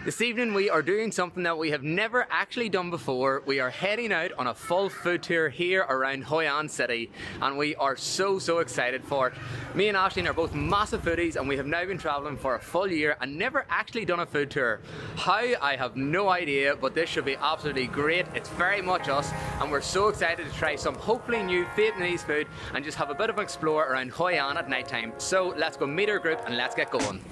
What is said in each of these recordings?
This evening we are doing something that we have never actually done before. We are heading out on a full food tour here around Hoi An city, and we are so excited for it. Me and Aisling are both massive foodies, and we have now been travelling for a full year and never actually done a food tour. How, I have no idea, but this should be absolutely great. It's very much us, and we're so excited to try some hopefully new Vietnamese food and just have a bit of an explore around Hoi An at night time. So let's go meet our group and let's get going.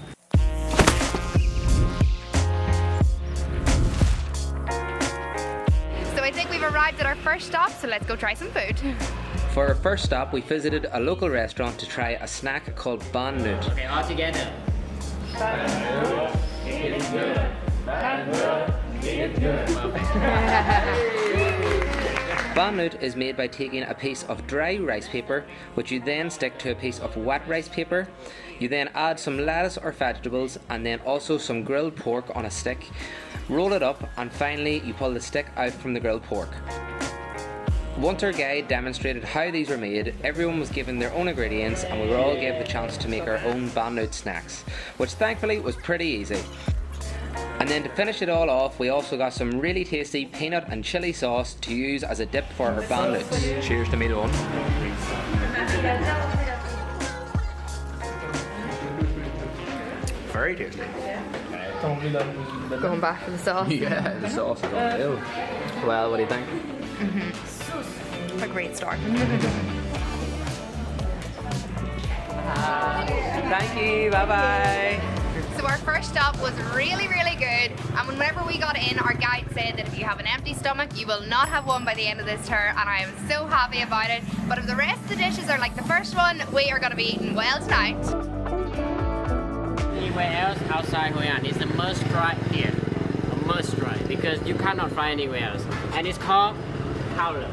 So I think we've arrived at our first stop, so let's go try some food. For our first stop, we visited a local restaurant to try a snack called banh nuit. Okay, all together. Banh nuit is made by taking a piece of dry rice paper, which you then stick to a piece of wet rice paper. You then add some lettuce or vegetables and then also some grilled pork on a stick. Roll it up and finally you pull the stick out from the grilled pork. Once our guide demonstrated how these were made, everyone was given their own ingredients and we were all given the chance to make our own banh nuit snacks, which thankfully was pretty easy. And then to finish it all off, we also got some really tasty peanut and chili sauce to use as a dip for our banh nuits. Cheers to me, one. Very tasty. Going back for the sauce. Yeah, the sauce is unreal. Well, what do you think? A great start. Thank you, bye bye. So our first stop was really good, and whenever we got in, our guide said that if you have an empty stomach, you will not have one by the end of this tour, and I am so happy about it. But if the rest of the dishes are like the first one, we are going to be eating well tonight. Anywhere else outside Hoi An is a must try here. A must try because you cannot find anywhere else. And it's called khao lo.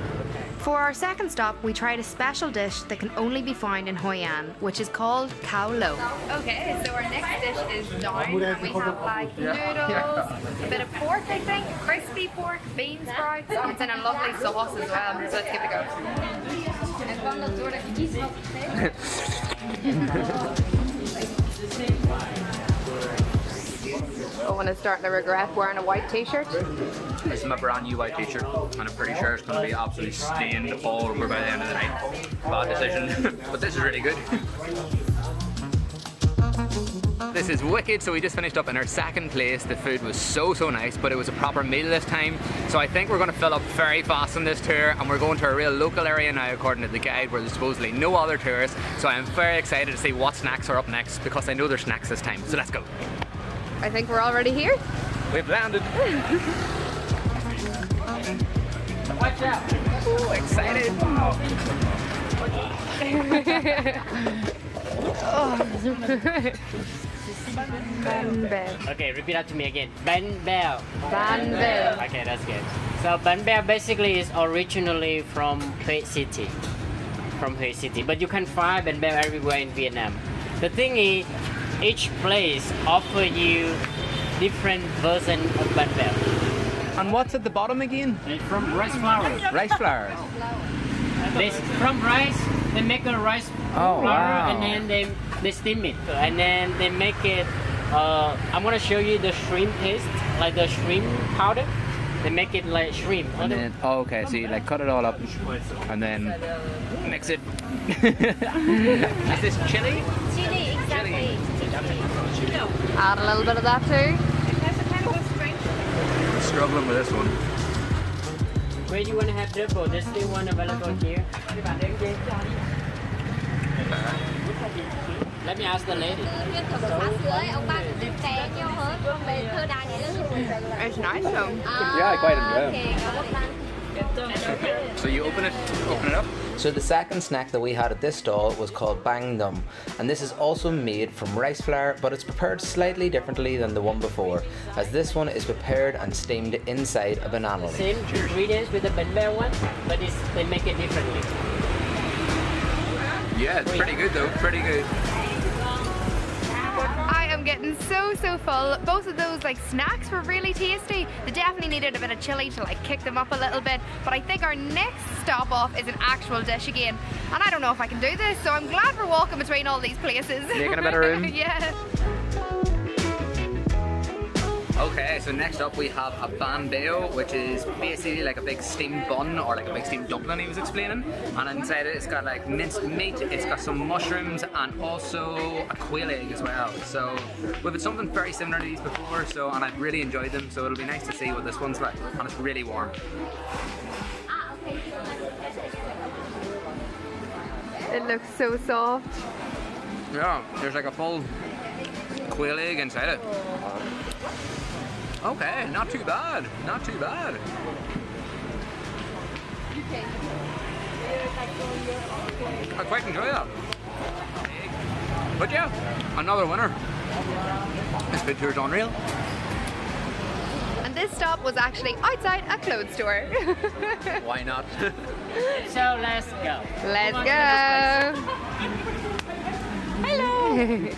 For our second stop, we tried a special dish that can only be found in Hoi An, which is called khao lo. Okay, so our next dish is down, and we have like noodles, a bit of pork, I think, crispy pork, bean sprouts, and it's in a lovely sauce as well, so let's give it a go. Owen is starting to regret wearing a white t-shirt. This is my brand new white t-shirt and I'm pretty sure it's going to be absolutely stained all over by the end of the night. Bad decision, but this is really good. This is wicked. So we just finished up in our second place. The food was so nice, but it was a proper meal this time. So I think we're going to fill up very fast on this tour, and we're going to a real local area now according to the guide where there's supposedly no other tourists. So I am very excited to see what snacks are up next because I know there's snacks this time. So let's go. I think we're already here. We've landed. Watch out. Ooh, excited. Banh beo. Okay, repeat after me again. Banh beo. Banh beo. Okay, that's good. So banh beo basically is originally from Hue City. But you can find banh beo everywhere in Vietnam. The thing is, each place offer you different version of banh beo. And what's at the bottom again? It's from rice flour. Rice flour. From rice, they make a rice flour wow. and then they steam it. And then they make it, I'm gonna show you the shrimp paste, like the shrimp powder. They make it like shrimp. And then, oh, okay, so you like cut it all up and then mix it. Is this chili? Chili, exactly. Add a little bit of that too. Struggling with this one. Where do you want to have double? There's still one available here. Let me ask the lady. It's nice though. Yeah, I quite enjoy it. So you open it up. So the second snack that we had at this stall was called bang num, and this is also made from rice flour, but it's prepared slightly differently than the one before, as this one is prepared and steamed inside a banana leaf. Same ingredients with the banh beo one, but they make it differently. Yeah, it's pretty good though, pretty good. I am getting so full. Both of those like snacks were really tasty. They definitely needed a bit of chili to like kick them up a little bit, but I think our next stop off is an actual dish again, and I don't know if I can do this, so I'm glad we're walking between all these places. Making a bit of room. Yeah. Okay, so next up we have a banh bao, which is basically like a big steamed bun or like a big steamed dumpling he was explaining. And inside it, it's got like minced meat, it's got some mushrooms and also a quail egg as well. So we've had something very similar to these before, and I've really enjoyed them. So it'll be nice to see what this one's like, and it's really warm. It looks so soft. Yeah, there's like a full quail egg inside it. Okay, not too bad, not too bad. I quite enjoy that. But yeah, another winner. This food tour is unreal. And this stop was actually outside a clothes store. Why not? So let's go. Let's go. Hello.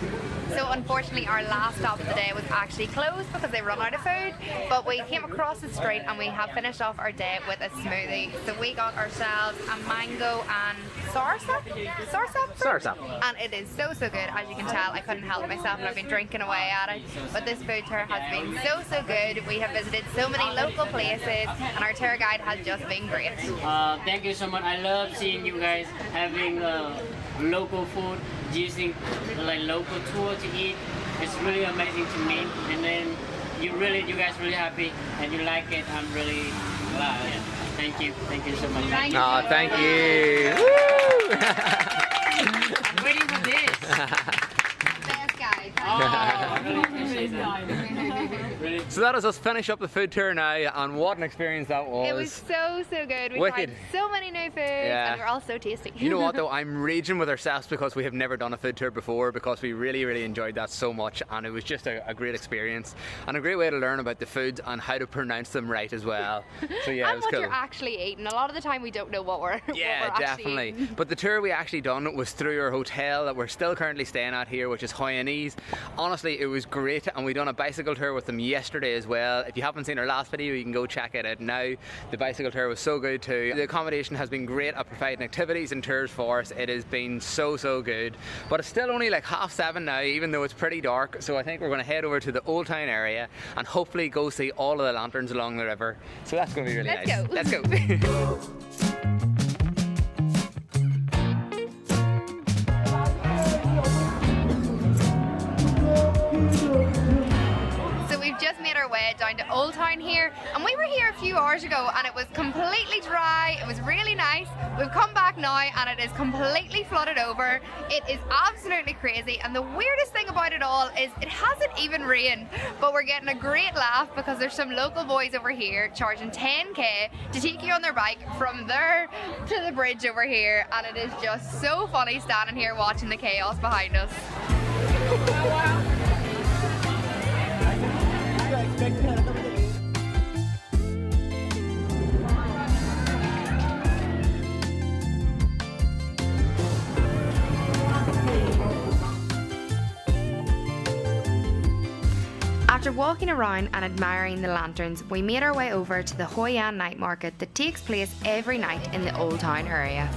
So unfortunately our last stop of the day was actually closed because they run out of food, but we came across the street and we have finished off our day with a smoothie. So we got ourselves a mango and sauerkraut, and it is so good. As you can tell, I couldn't help myself and I've been drinking away at it, but this food tour has been so good. We have visited so many local places and our tour guide has just been great. Thank you so much. I love seeing you guys having local food, using like local tour to eat. It's really amazing to me, and then you guys really happy and you like it. I'm really glad. Yeah. Thank you so much. Thank you. Oh, thank you. I'm waiting for this. Best guide. Oh, I really appreciate that. Really. So that is us finish up the food tour now, and what an experience that was. It was so good. We Wicked. tried so many new foods and they're all so tasty. You know what though, I'm raging with ourselves because we have never done a food tour before, because we really enjoyed that so much, and it was just a great experience and a great way to learn about the foods and how to pronounce them right as well. So yeah, and it was what cool. you're actually eating. A lot of the time we don't know what we're Yeah, what we're definitely. actually eating. But the tour we actually done was through our hotel that we're still currently staying at here, which is Hoi An. Honestly, it was great, and we done a bicycle tour with them yesterday as well. If you haven't seen our last video, you can go check it out now. The bicycle tour was so good too. The accommodation has been great at providing activities and tours for us. It has been so good. But it's still only like 7:30 now, even though it's pretty dark. So I think we're going to head over to the Old Town area and hopefully go see all of the lanterns along the river. So that's going to be really Let's nice. go. Let's go. So we've just made our way down to Old Town here, and we were here a few hours ago and it was completely dry. It was really nice. We've come back now and it is completely flooded over. It is absolutely crazy, and the weirdest thing about it all is it hasn't even rained, but we're getting a great laugh because there's some local boys over here charging 10k to take you on their bike from there to the bridge over here, and it is just so funny standing here watching the chaos behind us. After walking around and admiring the lanterns, we made our way over to the Hoi An night market that takes place every night in the Old Town area.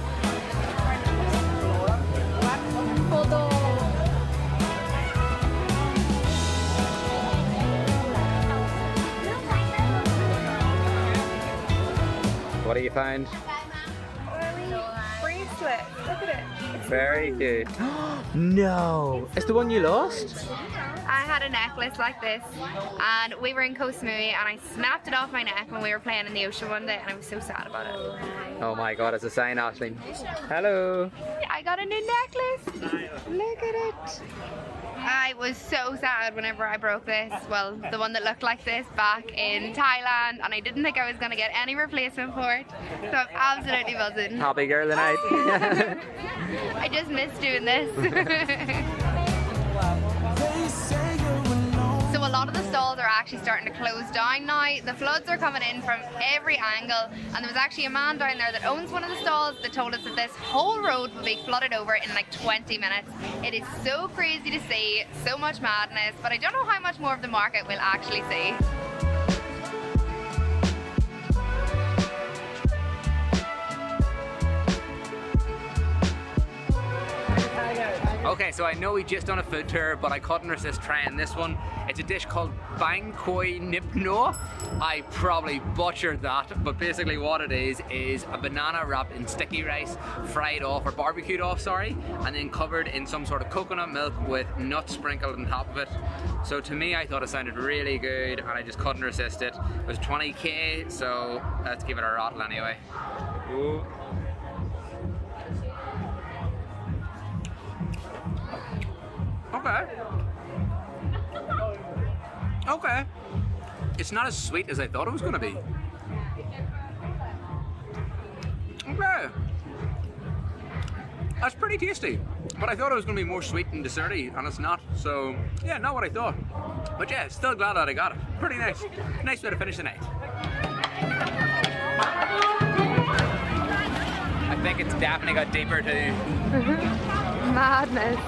What do you find? Bracelet, look at it. Very good. No! It's the one you lost? I had a necklace like this and we were in Koh Samui and I snapped it off my neck when we were playing in the ocean one day and I was so sad about it. Oh my god, it's a sign, Aisling. Hello! I got a new necklace. Look at it. I was so sad whenever I broke this, well, the one that looked like this back in Thailand, and I didn't think I was going to get any replacement for it, so I'm absolutely buzzing. Happy girl tonight. I just missed doing this. So a lot of the stalls are actually starting to close down now. The floods are coming in from every angle, and there was actually a man down there that owns one of the stalls that told us that this whole road will be flooded over in like 20 minutes. It is so crazy to see, so much madness, but I don't know how much more of the market we'll actually see. Okay, so I know we just done a food tour, but I couldn't resist trying this one. It's a dish called Bang Khoi Nip No. I probably butchered that, but basically what it is a banana wrapped in sticky rice, fried off, or barbecued off, sorry, and then covered in some sort of coconut milk with nuts sprinkled on top of it. So to me, I thought it sounded really good, and I just couldn't resist it. It was 20k, so let's give it a rattle anyway. Ooh. Okay. Okay. It's not as sweet as I thought it was going to be. Okay. That's pretty tasty. But I thought it was going to be more sweet and desserty, and it's not. So, yeah, not what I thought. But yeah, still glad that I got it. Pretty nice. Nice way to finish the night. I think it's definitely got deeper too. Madness.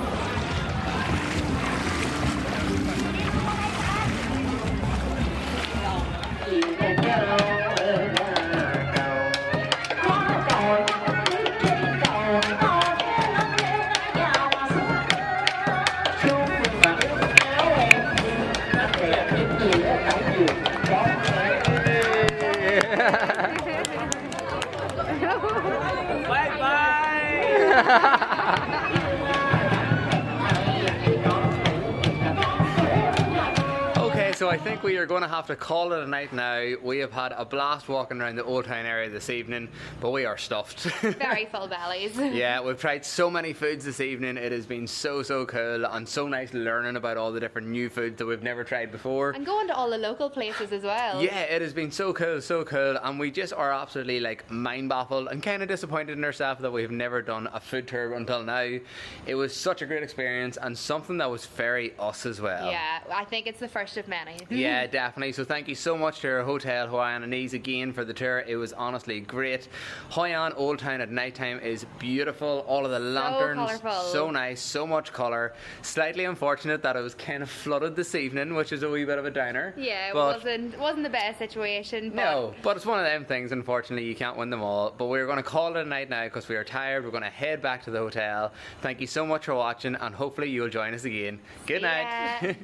Okay, so I think we are going to have to call it a night now. We have had a blast walking around the Old Town area this evening, but we are stuffed. Very full bellies. Yeah, we've tried so many foods this evening. It has been so cool and so nice learning about all the different new foods that we've never tried before. And going to all the local places as well. Yeah, it has been so cool, and we just are absolutely like mind baffled and kind of disappointed in ourselves that we've never done a food tour until now. It was such a great experience and something that was very us as well. Yeah, I think it's the first of many. Yeah, definitely. So thank you so much to our hotel, Hoi An and Aisling, again for the tour. It was honestly great. Hoi An Old Town at night time is beautiful. All of the lanterns, colourful. So nice, so much colour. Slightly unfortunate that it was kind of flooded this evening, which is a wee bit of a downer. Yeah, but it wasn't the best situation. But no, but it's one of them things. Unfortunately, you can't win them all. But we're going to call it a night now because we are tired. We're going to head back to the hotel. Thank you so much for watching, and hopefully you'll join us again. Good night.